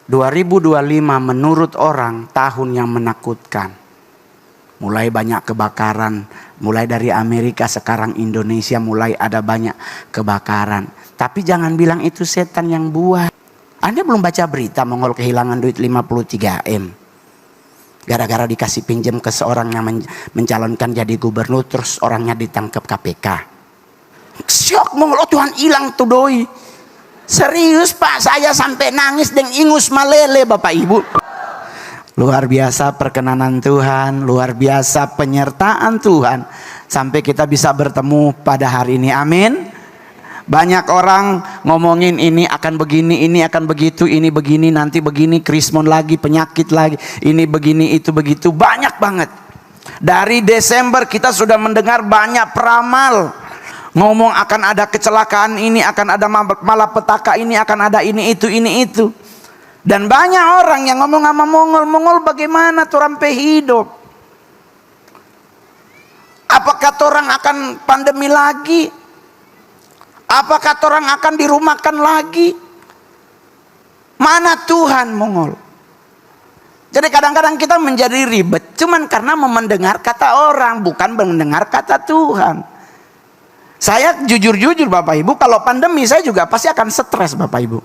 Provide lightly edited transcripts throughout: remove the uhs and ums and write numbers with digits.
2025 menurut orang tahun yang menakutkan. Mulai banyak kebakaran, mulai dari Amerika sekarang Indonesia mulai ada banyak kebakaran. Tapi jangan bilang itu setan yang buat. Anda belum baca berita Mongol kehilangan duit 53 M. Gara-gara dikasih pinjam ke seorang yang mencalonkan jadi gubernur, terus orangnya ditangkap KPK. Syok Mongol, oh Tuhan hilang tuh doi. Serius Pak, saya sampai nangis dan ingus malele Bapak Ibu. Luar biasa perkenanan Tuhan, luar biasa penyertaan Tuhan. Sampai kita bisa bertemu pada hari ini, amin. Banyak orang ngomongin ini akan begini, ini akan begitu, ini begini, nanti begini, krismon lagi, penyakit lagi, ini begini, itu begitu, banyak banget. Dari Desember kita sudah mendengar banyak peramal ngomong akan ada kecelakaan ini, akan ada malapetaka ini, akan ada ini itu. Dan banyak orang yang ngomong sama Mongol bagaimana tuh rampe hidup? Apakah orang akan pandemi lagi? Apakah orang akan dirumahkan lagi? Mana Tuhan Mongol? Jadi kadang-kadang kita menjadi ribet cuman karena mendengar kata orang, bukan mendengar kata Tuhan. Saya jujur Bapak Ibu, kalau pandemi saya juga pasti akan stres Bapak Ibu.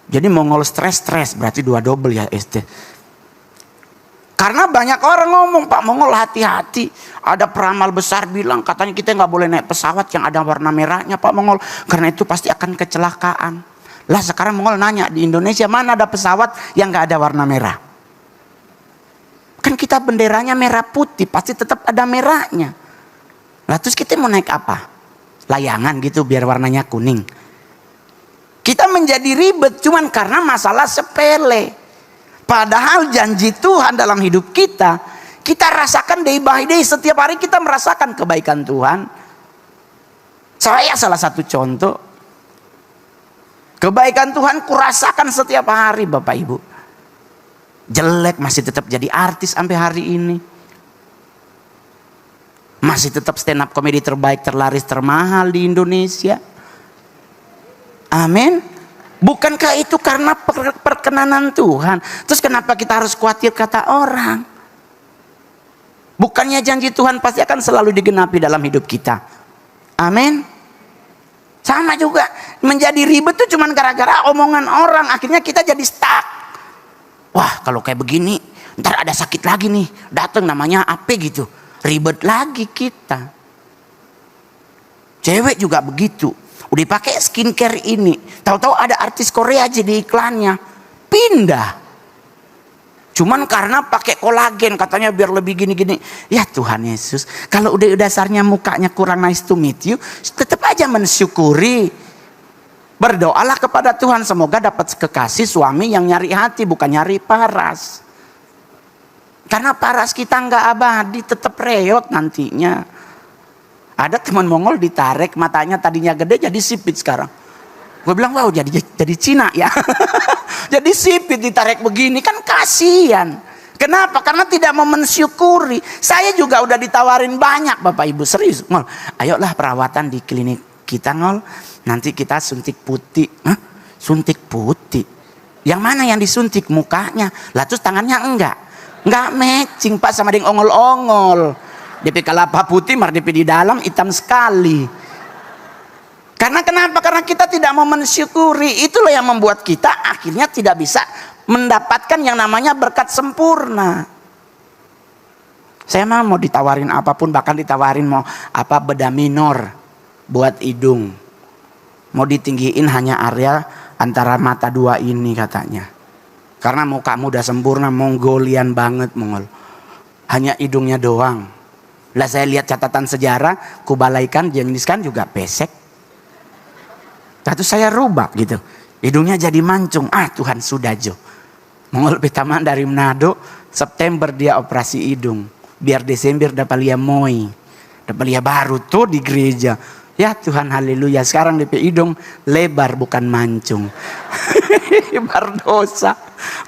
Jadi Mongol stres berarti 2 double ya ST. Karena banyak orang ngomong, Pak Mongol hati-hati. Ada peramal besar bilang katanya kita nggak boleh naik pesawat yang ada warna merahnya Pak Mongol. Karena itu pasti akan kecelakaan. Lah sekarang Mongol nanya, di Indonesia mana ada pesawat yang nggak ada warna merah? Kan kita benderanya merah putih, pasti tetap ada merahnya. Lah terus kita mau naik apa? Layangan gitu biar warnanya kuning. Kita menjadi ribet cuman karena masalah sepele. Padahal janji Tuhan dalam hidup kita rasakan day by day. Setiap hari kita merasakan kebaikan Tuhan. Saya salah satu contoh. Kebaikan Tuhan kurasakan setiap hari Bapak Ibu. Jelek masih tetap jadi artis sampai hari ini. Masih tetap stand up komedi terbaik, terlaris, termahal di Indonesia. Amin. Bukankah itu karena perkenanan Tuhan? Terus kenapa kita harus khawatir kata orang? Bukannya janji Tuhan pasti akan selalu digenapi dalam hidup kita. Amin. Sama juga menjadi ribet tuh cuman gara-gara omongan orang. Akhirnya kita jadi stuck. Wah kalau kayak begini ntar ada sakit lagi nih. Datang namanya apa gitu. Ribet lagi kita. Cewek juga begitu. Udah pakai skincare ini, tahu-tahu ada artis Korea jadi iklannya, pindah. Cuman karena pakai kolagen katanya biar lebih gini-gini. Ya Tuhan Yesus, kalau udah dasarnya mukanya kurang nice to meet you, tetap aja mensyukuri. Berdoalah kepada Tuhan semoga dapat kekasih suami yang nyari hati bukan nyari paras. Karena paras kita nggak abadi, tetap reot nantinya. Ada teman Mongol ditarik matanya tadinya gede jadi sipit sekarang. Gue bilang wow jadi Cina ya. Jadi sipit ditarik begini kan kasihan. Kenapa? Karena tidak mau mensyukuri. Saya juga udah ditawarin banyak Bapak Ibu serius. Ngol, ayolah perawatan di klinik kita Ngol. Nanti kita suntik putih. Hah? Suntik putih. Yang mana yang disuntik mukanya? Lah terus tangannya enggak matching Pak sama dengan ongol-ongol. DP kelapa putih, mar DP di dalam hitam sekali. Karena kenapa? Karena kita tidak mau mensyukuri. Itulah yang membuat kita akhirnya tidak bisa mendapatkan yang namanya berkat sempurna. Saya mau ditawarin apapun, bahkan ditawarin mau apa bedah minor buat hidung. Mau ditinggiin hanya area antara mata dua ini katanya. Karena mukamu udah sempurna, Mongolian banget Mongol. Hanya hidungnya doang. Lah saya lihat catatan sejarah, kubalaikan, jeniskan juga pesek. Lalu saya rubah gitu. Hidungnya jadi mancung. Ah Tuhan sudah Jo. Mongol pertama dari Manado, September dia operasi hidung. Biar Desember dapat lihat moi. Dapat lihat baru tuh di gereja. Ya Tuhan haleluya. Sekarang DP hidung lebar bukan mancung. Berdosa.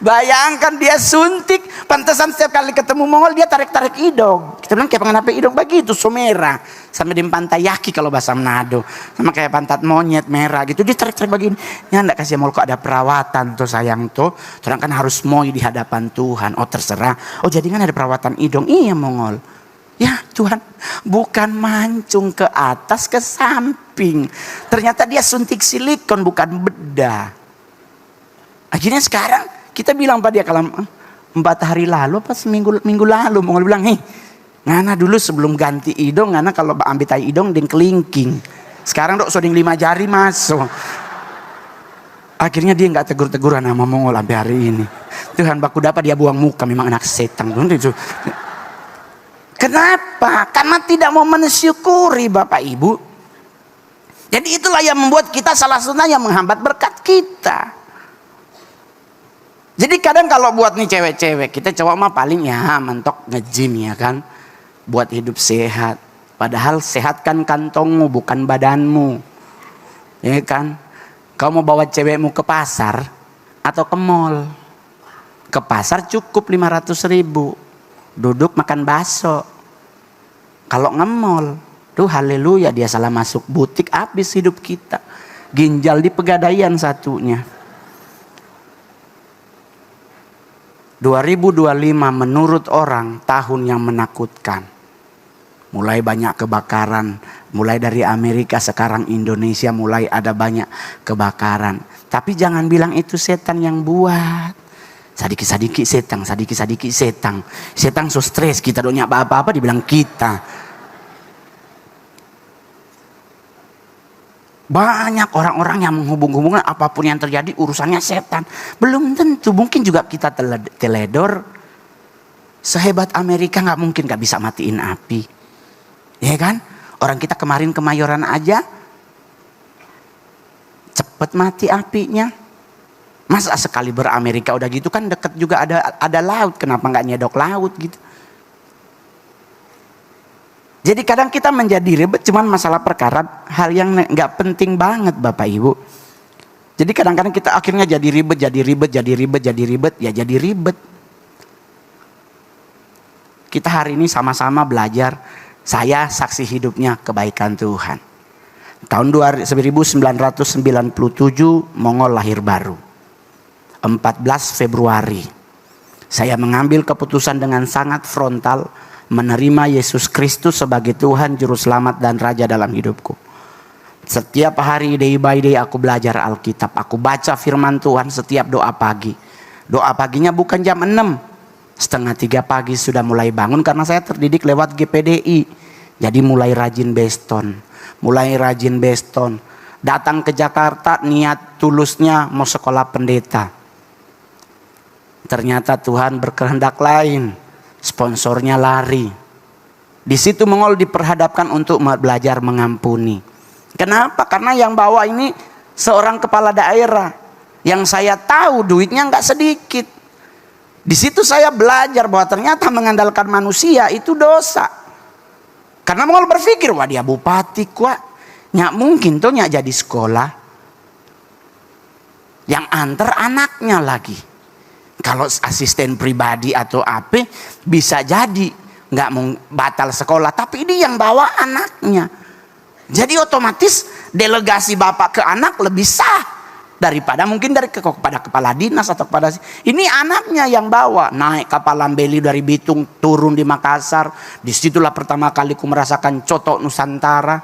Bayangkan dia suntik, pantesan setiap kali ketemu Mongol dia tarik-tarik hidung. Kita bilang kayak pengen hidung begitu, so merah. Sampai di pantai yaki kalau bahasa Manado. Sama kayak pantat monyet merah gitu, dia tarik-tarik begini. Ya enggak kasih Mongol kok ada perawatan tuh sayang tuh. Terang kan harus moi di hadapan Tuhan. Oh terserah. Oh jadi kan ada perawatan hidung. Iya Mongol. Ya Tuhan, bukan mancung ke atas ke samping. Ternyata dia suntik silikon bukan bedah. Akhirnya sekarang kita bilang pada dia kalau 4 hari lalu apa minggu lalu Mongol bilang, "Hei, ngana dulu sebelum ganti hidung, ngana kalau ambil tai hidung ding kelingking. Sekarang dok soding 5 jari masuk." Akhirnya dia nggak tegur-teguran sama Mongol sampai hari ini. Tuhan baku dapat dia buang muka, memang anak setan. Kenapa? Karena tidak mau mensyukuri Bapak Ibu. Jadi itulah yang membuat kita salah satunya yang menghambat berkat kita. Jadi kadang kalau buat nih cewek-cewek, kita cowok mah paling ya mentok nge-gym ya kan. Buat hidup sehat. Padahal sehatkan kantongmu bukan badanmu. Ya kan. Kau mau bawa cewekmu ke pasar atau ke mall. Ke pasar cukup 500.000. Duduk makan bakso. Kalau nge-mall, tuh haleluya dia salah masuk butik habis hidup kita. Ginjal di pegadaian satunya. 2025 menurut orang tahun yang menakutkan. Mulai banyak kebakaran, mulai dari Amerika sekarang Indonesia mulai ada banyak kebakaran. Tapi jangan bilang itu setan yang buat. Sadiki-sadiki setan, sadiki-sadiki setan. Setan so stres, kita don't nyak apa-apa dibilang kita. Banyak orang-orang yang menghubung-hubungkan apapun yang terjadi urusannya setan. Belum tentu, mungkin juga kita teledor. Sehebat Amerika nggak mungkin nggak bisa matiin api. Ya kan? Orang kita kemarin Kemayoran aja cepet mati apinya. Masa sekali Amerika udah gitu kan deket juga ada laut, kenapa nggak nyedok laut gitu. Jadi kadang kita menjadi ribet cuman masalah perkara hal yang nggak penting banget Bapak Ibu. Jadi kadang-kadang kita akhirnya jadi ribet. Kita hari ini sama-sama belajar, saya saksi hidupnya kebaikan Tuhan. Tahun 1997 Mongol lahir baru. 14 Februari saya mengambil keputusan dengan sangat frontal menerima Yesus Kristus sebagai Tuhan, Juru Selamat dan Raja dalam hidupku. Setiap hari day by day aku belajar Alkitab, aku baca firman Tuhan setiap doa pagi. Doa paginya bukan jam 6, 2:30 pagi sudah mulai bangun karena saya terdidik lewat GPDI. Jadi mulai rajin beston. Datang ke Jakarta niat tulusnya mau sekolah pendeta. Ternyata Tuhan berkehendak lain. Sponsornya lari. Di situ Mongol diperhadapkan untuk belajar mengampuni. Kenapa? Karena yang bawa ini seorang kepala daerah. Yang saya tahu duitnya nggak sedikit. Di situ saya belajar bahwa ternyata mengandalkan manusia itu dosa. Karena Mongol berpikir, wah dia bupati kuat. Nyak mungkin tuh nyak jadi sekolah. Yang antar anaknya lagi. Kalau asisten pribadi atau apa bisa jadi nggak mau batal sekolah, tapi ini yang bawa anaknya. Jadi otomatis delegasi bapak ke anak lebih sah daripada mungkin kepada kepala dinas atau kepada ini anaknya yang bawa. Naik kapal Lambeli dari Bitung turun di Makassar. Disitulah pertama kali ku merasakan coto Nusantara.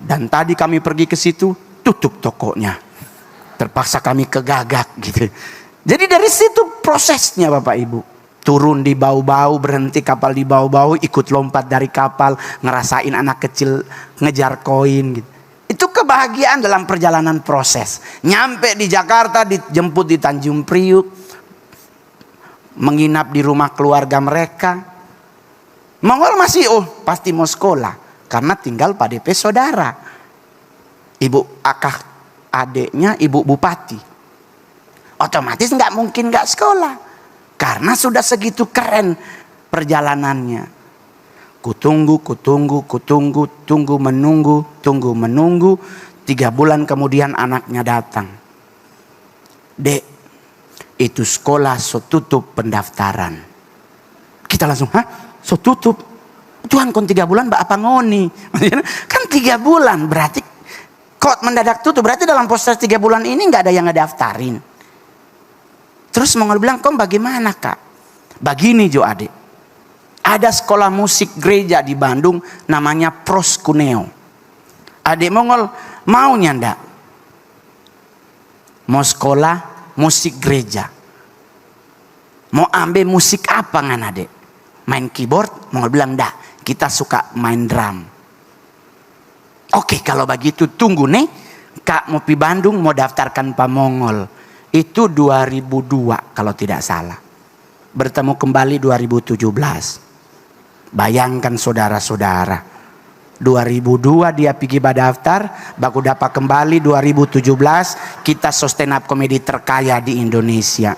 Dan tadi kami pergi ke situ tutup tokonya. Terpaksa kami ke Gagak gitu. Jadi dari situ prosesnya Bapak Ibu. Turun di bau-bau, berhenti kapal di bau-bau, ikut lompat dari kapal, ngerasain anak kecil ngejar koin gitu. Itu kebahagiaan dalam perjalanan proses. Nyampe di Jakarta, dijemput di Tanjung Priuk, menginap di rumah keluarga mereka. Mongol masih pasti mau sekolah karena tinggal Pak DP saudara. Ibu akak adiknya ibu bupati. Otomatis nggak mungkin nggak sekolah karena sudah segitu keren perjalanannya. Kutunggu, menunggu. 3 bulan kemudian anaknya datang. Dek, itu sekolah so tutup pendaftaran. Kita langsung, hah? So tutup? Tuhan kon 3 bulan apa ngoni? Kan 3 bulan berarti kok mendadak tutup. Berarti dalam proses 3 bulan ini nggak ada yang ngedaftarin. Terus Mongol bilang, kok bagaimana kak? Begini Jo adik. Ada sekolah musik gereja di Bandung namanya Proskuneo. Adik Mongol maunya ndak? Mau sekolah musik gereja. Mau ambil musik apa ngan adik? Main keyboard? Mongol bilang ndak. Kita suka main drum. Oke, kalau begitu tunggu nih. Kak mau pi Bandung mau daftarkan Pak Mongol. Itu 2002 kalau tidak salah. Bertemu kembali 2017. Bayangkan saudara-saudara. 2002 dia pergi daftar. Baku dapat kembali 2017. Kita stand up komedi terkaya di Indonesia.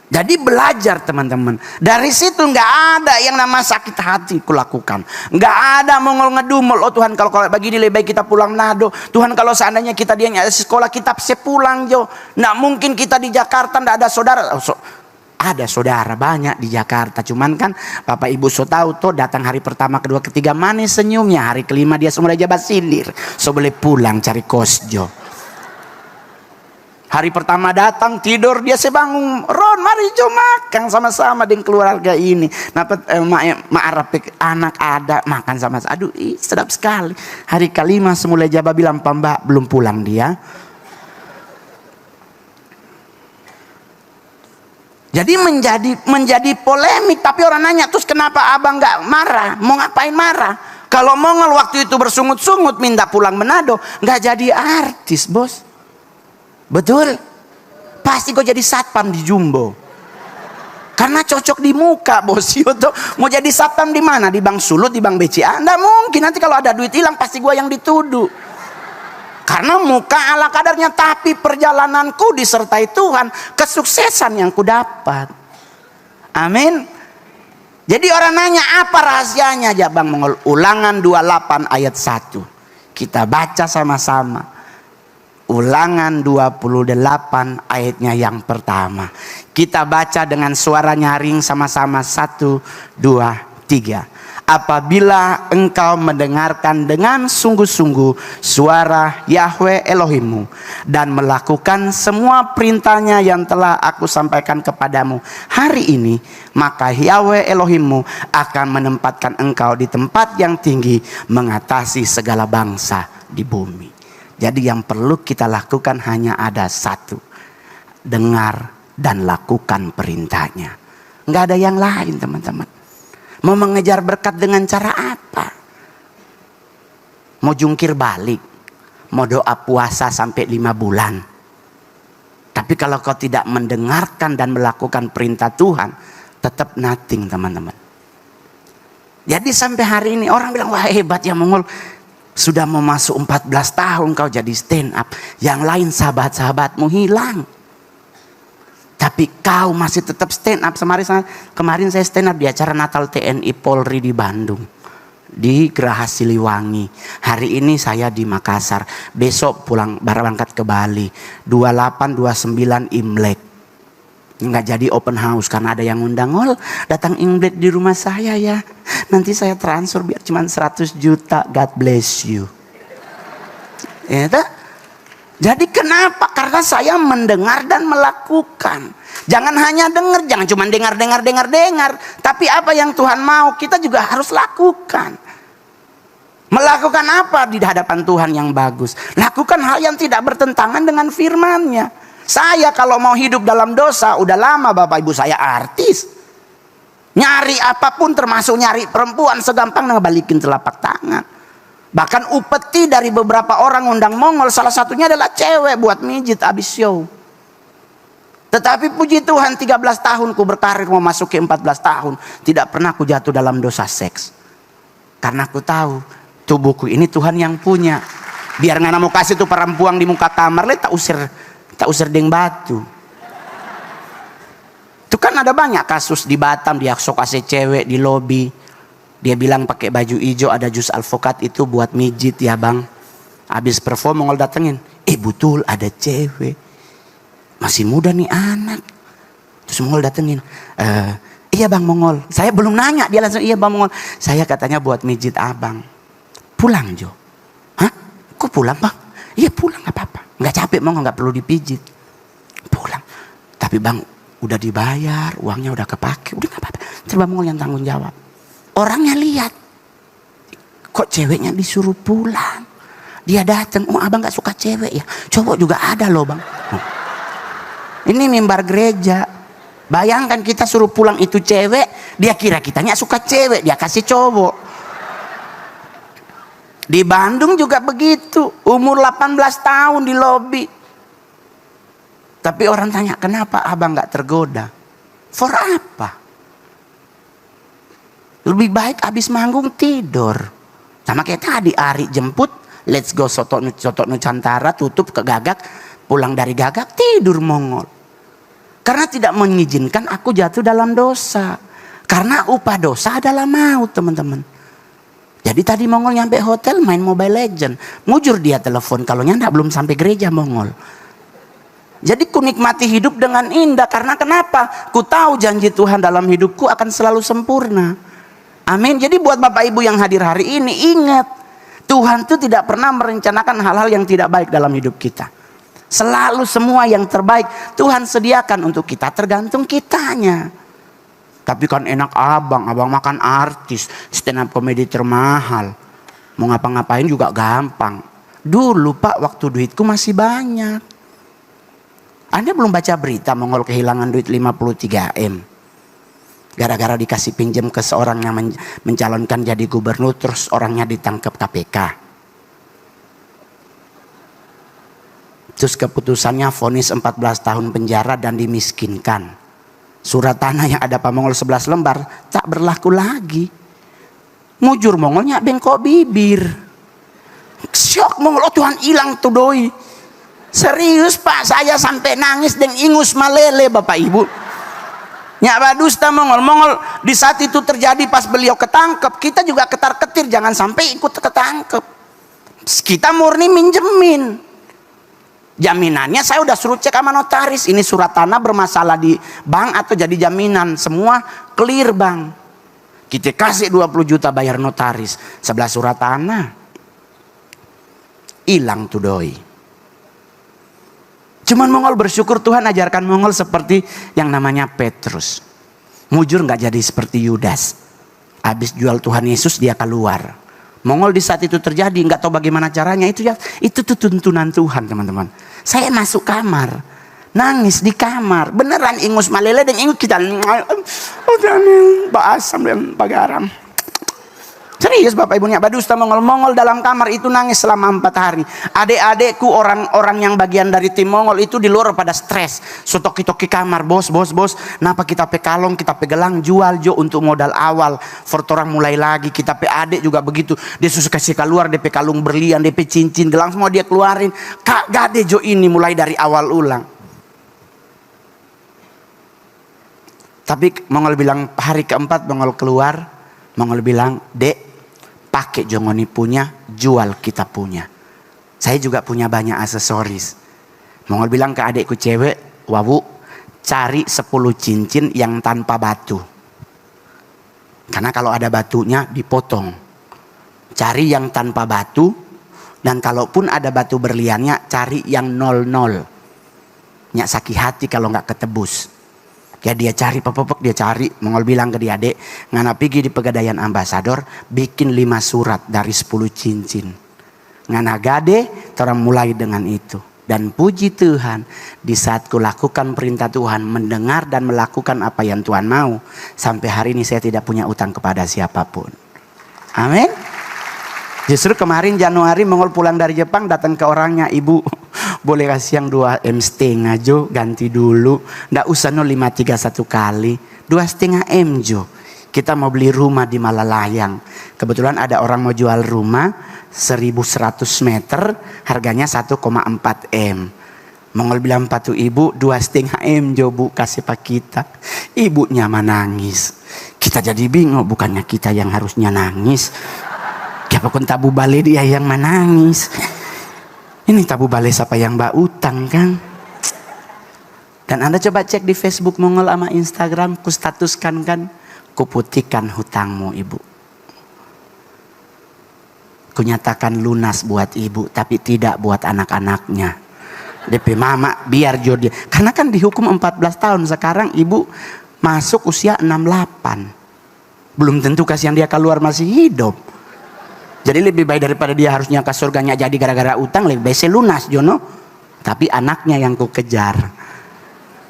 Jadi belajar teman-teman. Dari situ nggak ada yang nama sakit hati kulakukan. Nggak ada Mongol ngedumel. Oh Tuhan kalau begini lebih baik kita pulang Manado. Tuhan kalau seandainya kita dia nyari sekolah kita pulang Jo. Nggak mungkin kita di Jakarta nggak ada saudara. Ada saudara banyak di Jakarta. Cuman kan Bapak Ibu so tahu tuh datang hari pertama, kedua, ketiga manis senyumnya. Hari kelima dia semua jabat sindir. So boleh pulang cari kos Jo. Hari pertama datang tidur dia sebangun. Ron mari Jo makan sama-sama dengan keluarga ini. Dapat ma'arap anak ada makan sama-sama. Aduh sedap sekali. Hari kelima semula jaba bilang Mbak belum pulang dia. Jadi menjadi polemik. Tapi orang nanya terus kenapa abang nggak marah? Mau ngapain marah? Kalau Mongol waktu itu bersungut-sungut minta pulang Manado, nggak jadi artis bos. Betul? Pasti kau jadi satpam di Jumbo. Karena cocok di muka bos. Yoto. Mau jadi satpam di mana? Di Bank Sulut, di Bank BCA? Nggak mungkin. Nanti kalau ada duit hilang pasti gua yang dituduh. Karena muka ala kadarnya. Tapi perjalananku disertai Tuhan. Kesuksesan yang ku dapat. Amin. Jadi orang nanya apa rahasianya aja Bang Mongol. Ulangan 28 ayat 1. Kita baca sama-sama. Ulangan 28 ayatnya yang pertama. Kita baca dengan suara nyaring sama-sama 1, 2, 3. Apabila engkau mendengarkan dengan sungguh-sungguh suara Yahweh Elohimmu dan melakukan semua perintahnya yang telah aku sampaikan kepadamu hari ini, maka Yahweh Elohimmu akan menempatkan engkau di tempat yang tinggi mengatasi segala bangsa di bumi. Jadi yang perlu kita lakukan hanya ada satu. Dengar dan lakukan perintahnya. Nggak ada yang lain teman-teman. Mau mengejar berkat dengan cara apa? Mau jungkir balik. Mau doa puasa sampai 5 bulan. Tapi kalau kau tidak mendengarkan dan melakukan perintah Tuhan, tetap nothing teman-teman. Jadi sampai hari ini orang bilang, wah hebat ya Mongol. Sudah mau masuk 14 tahun kau jadi stand up. Yang lain sahabat-sahabatmu hilang. Tapi kau masih tetap stand up. Kemarin saya stand up di acara Natal TNI Polri di Bandung. Di Geraha Siliwangi. Hari ini saya di Makassar. Besok pulang berangkat ke Bali. 28, 29 Imlek. Nggak jadi open house karena ada yang undang. Datang Imlek di rumah saya ya. Nanti saya transfer biar cuma 100 juta. God bless you. Ya, jadi kenapa? Karena saya mendengar dan melakukan. Jangan hanya dengar, jangan cuma dengar. Tapi apa yang Tuhan mau kita juga harus lakukan. Melakukan apa di hadapan Tuhan yang bagus? Lakukan hal yang tidak bertentangan dengan firman-Nya. Saya kalau mau hidup dalam dosa, udah lama Bapak Ibu saya artis. Nyari apapun termasuk nyari perempuan segampang ngebalikin telapak tangan. Bahkan upeti dari beberapa orang undang Mongol, salah satunya adalah cewek buat mijit abis show. Tetapi puji Tuhan 13 tahun ku berkarir mau masuk ke 14 tahun. Tidak pernah ku jatuh dalam dosa seks. Karena ku tahu tubuhku ini Tuhan yang punya. Biar ngana mau kasih tuh perempuan di muka kamar, tak usir deng batu. Itu kan ada banyak kasus di Batam, dia sok kasih cewek di lobi. Dia bilang pakai baju hijau ada jus alpukat itu buat mijit ya bang. Habis perform Mongol datengin, betul ada cewek. Masih muda nih anak. Terus Mongol datengin. Iya Bang Mongol. Saya belum nanya, dia langsung iya Bang Mongol. Saya katanya buat mijit abang. Pulang Jo. Hah? Kok pulang Bang? Iya pulang gak apa-apa. Gak capek Mongol, gak perlu dipijit. Pulang. Tapi Bang udah dibayar, uangnya udah kepake. Udah gak apa-apa. Coba Mongol yang tanggung jawab. Orangnya lihat. Kok ceweknya disuruh pulang? Dia datang, oh abang gak suka cewek ya? Cowok juga ada loh Bang. Ini mimbar gereja. Bayangkan kita suruh pulang itu cewek, dia kira kitanya suka cewek, dia kasih cowok. Di Bandung juga begitu, umur 18 tahun di lobi. Tapi orang tanya, kenapa abang gak tergoda? For apa? Lebih baik habis manggung tidur. Sama kayak tadi, Ari jemput, let's go Soto Nusantara, tutup ke Gagak, pulang dari Gagak tidur Mongol. Karena tidak mengizinkan aku jatuh dalam dosa. Karena upah dosa adalah maut teman-teman. Jadi tadi Mongol nyampe hotel main Mobile Legend. Mujur dia telepon, kalau nyanda belum sampai gereja Mongol. Jadi ku nikmati hidup dengan indah. Karena kenapa? Ku tahu janji Tuhan dalam hidupku akan selalu sempurna. Amin. Jadi buat Bapak Ibu yang hadir hari ini, ingat. Tuhan itu tidak pernah merencanakan hal-hal yang tidak baik dalam hidup kita. Selalu semua yang terbaik Tuhan sediakan untuk kita, tergantung kitanya. Tapi kan enak abang makan artis, stand up comedy termahal. Mau ngapa-ngapain juga gampang. Dulu Pak, waktu duitku masih banyak. Anda belum baca berita Mongol kehilangan duit 53M. Gara-gara dikasih pinjam ke seorang yang mencalonkan jadi gubernur, terus orangnya ditangkap KPK. Terus keputusannya vonis 14 tahun penjara dan dimiskinkan. Surat tanah yang ada Pak Mongol 11 lembar tak berlaku lagi. Mujur Mongolnya bengkok bibir. Syok Mongol, oh Tuhan hilang tuh doi. Serius Pak, saya sampai nangis dan ingus malele Bapak Ibu. Nyak badusta Mongol di saat itu terjadi pas beliau ketangkep, kita juga ketar-ketir jangan sampai ikut ketangkep. Kita murni minjemin. Jaminannya saya udah suruh cek sama notaris. Ini surat tanah bermasalah di bank atau jadi jaminan. Semua clear Bang. Kita kasih 20 juta bayar notaris. 11 surat tanah. Hilang tuh doi. Cuman Mongol bersyukur Tuhan ajarkan Mongol seperti yang namanya Petrus. Mujur gak jadi seperti Yudas. Habis jual Tuhan Yesus dia keluar. Mongol di saat itu terjadi, nggak tahu bagaimana caranya, itu tuh tuntunan Tuhan teman-teman. Saya masuk kamar, nangis di kamar, beneran ingus malele dan ingus kita, asam dan garam. Serius Bapak Ibunya badusta Mongol dalam kamar itu nangis selama 4 hari. Adik-adikku orang-orang yang bagian dari tim Mongol itu di luar pada stres. Sotoki-toki kamar, bos. Napa kita pe kalong, kita pe gelang jual jo untuk modal awal. Fortorang mulai lagi, kita pe adik juga begitu. Dia susah kasih keluar, DP kalung berlian, DP cincin, gelang semua dia keluarin. Kak gade jo ini mulai dari awal ulang. Tapi Mongol bilang hari keempat Mongol keluar, Mongol bilang, Dek, pakai jongoni punya, jual kita punya. Saya juga punya banyak aksesoris. Mongol bilang ke adikku cewek, Wawu, cari 10 cincin yang tanpa batu. Karena kalau ada batunya dipotong. Cari yang tanpa batu, dan kalaupun ada batu berliannya, cari yang 00. Nyak sakit hati kalau nggak ketebus. Ya dia cari, dia cari. Mongol bilang ke dia, Dek, ngana pergi di Pegadaian Ambasador, bikin 5 surat dari 10 cincin. Ngana gade, orang mulai dengan itu. Dan puji Tuhan, di saat ku lakukan perintah Tuhan, mendengar dan melakukan apa yang Tuhan mau, sampai hari ini saya tidak punya utang kepada siapapun. Amin. Justru kemarin Januari Mongol pulang dari Jepang, datang ke orangnya, Ibu boleh kasih yang 2M setengah jo, ganti dulu. Nggak usah 531 kali, 2,5 M jo. Kita mau beli rumah di Malalayang. Kebetulan ada orang mau jual rumah 1.100 meter, harganya 1,4 M. Mongol bilang patu ibu 2,5 M jo bu, kasih pak kita. Ibunya menangis. Kita jadi bingung, bukannya kita yang harusnya nangis. Siapa pun tabu balik dia yang menangis. Ini tabu balik siapa yang mbak utang kan? Dan Anda coba cek di Facebook Mongol sama Instagram, ku statuskan kan, ku putihkan hutangmu ibu. Ku nyatakan lunas buat ibu, tapi tidak buat anak-anaknya. DP mama biar jodoh. Karena kan dihukum 14 tahun, sekarang ibu masuk usia 68. Belum tentu kasihan dia keluar masih hidup. Jadi lebih baik daripada dia harusnya ke surganya jadi gara-gara utang, lebih baik lunas Jono. Tapi anaknya yang ku kejar.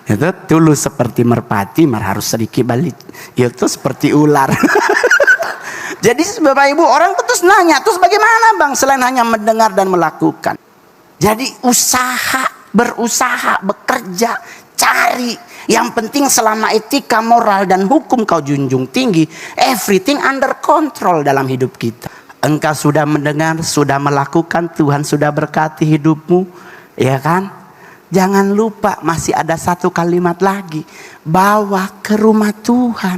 Itu tulus seperti merpati, harus sedikit balik. Itu seperti ular. Jadi Bapak Ibu, orang terus nanya, terus bagaimana Bang selain hanya mendengar dan melakukan? Jadi berusaha, bekerja, cari. Yang penting selama etika, moral dan hukum kau junjung tinggi, everything under control dalam hidup kita. Engkau sudah mendengar, sudah melakukan, Tuhan sudah berkati hidupmu, ya kan? Jangan lupa masih ada satu kalimat lagi, bawa ke rumah Tuhan.